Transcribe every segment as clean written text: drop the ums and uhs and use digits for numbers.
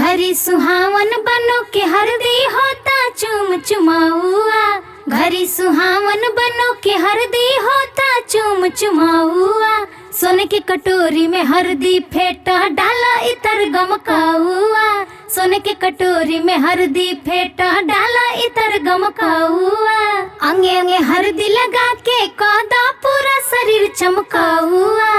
घरी सुहावन बनो के हरदी होता चूम चुमाऊआ। घरी सुहावन बनो के हरदी होता चूम चुमाऊआ। सोने की कटोरी में हरदी फेंटा डाला इतर गमकाऊआ। सोने की कटोरी में हरदी फेंटा डाला इतर गमकाऊआ। अंगे अंगे हरदी लगा के कादा पूरा शरीर चमकाऊआ।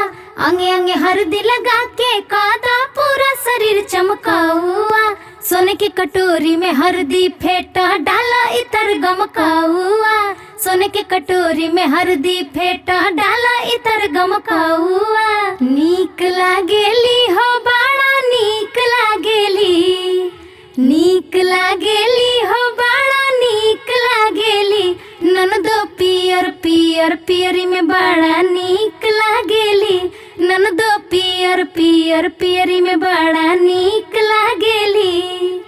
अंगे अंगे हरदी लगा के कादा पूरा शरीर चमकाऊआ। सोने की कटोरी में हरदी फेंटा डाला इतर गमकाऊआ। सोने की कटोरी में हरदी फेंटा डाला इतर गमकाऊआ। नीक लागेली हो बाड़ा नीक लागेली। नीक लागेली हो बाड़ा नीक लागेली। ननदो पियर पियर पियरी में बड़ा नीक लागेली। ननदो पियर पियर पियरी में बड़ा नीक लागेली।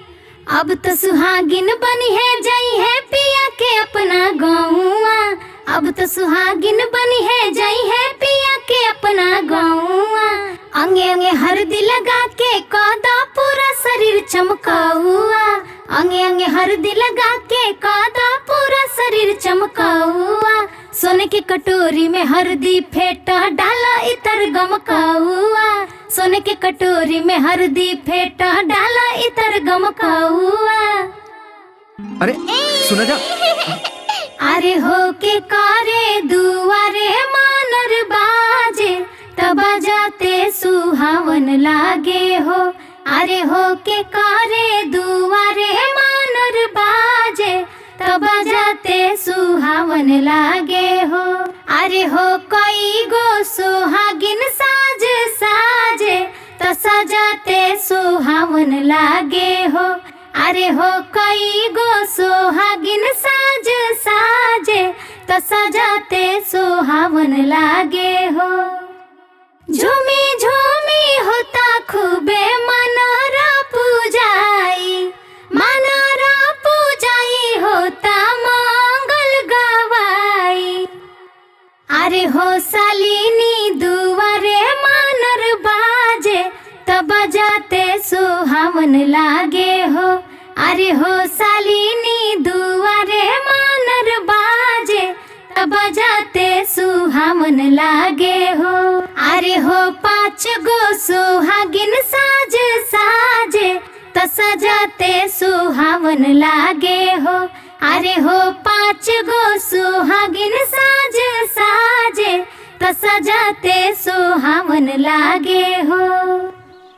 अब तो सुहागिन बनी है जाई है पिया के अपना गाँवा। अब तो सुहागिन बनी है जाई है पिया के अपना गाँवा। अंगे अंगे हरदी लगा के कादा पूरा शरीर चमकाऊआ। अंगे अंगे हरदी लगा के कादा पूरा शरीर चमकाऊआ। सोने की कटोरी में हरदी फेंटा डाला इतर गमकाऊआ। सोने की कटोरी में हरदी फेंटा डाला इतर गमकाऊआ। अरे सुना जा। अरे हो के कारे दुआरे मानर बाजे तब जाते सुहावन लागे हो। अरे हो के कारे दुआरे मानर बाजे तब जाते सुहावन लागे हो। अरे हो कई गो सुहागिन साज साजे तो सजाते सुहावन लागे हो। अरे हो कई गो सुहागिन साज साजे तो सजाते सुहावन लागे हो। झूमी झूमी होता खूबे मनोरा पूजाई। मनोरा पूजाई होता मंगल गवाई। अरे हो सालिनी दुआरे मानर बाजे तब जाते सुहावन लागे हो। अरे हो सालिनी दुआरे मानर बाजे तब जाते सुहावन लागे हो। अरे हो 5 गो सुहागिन साज साजे तो सजाते सुहावन लागे हो। अरे हो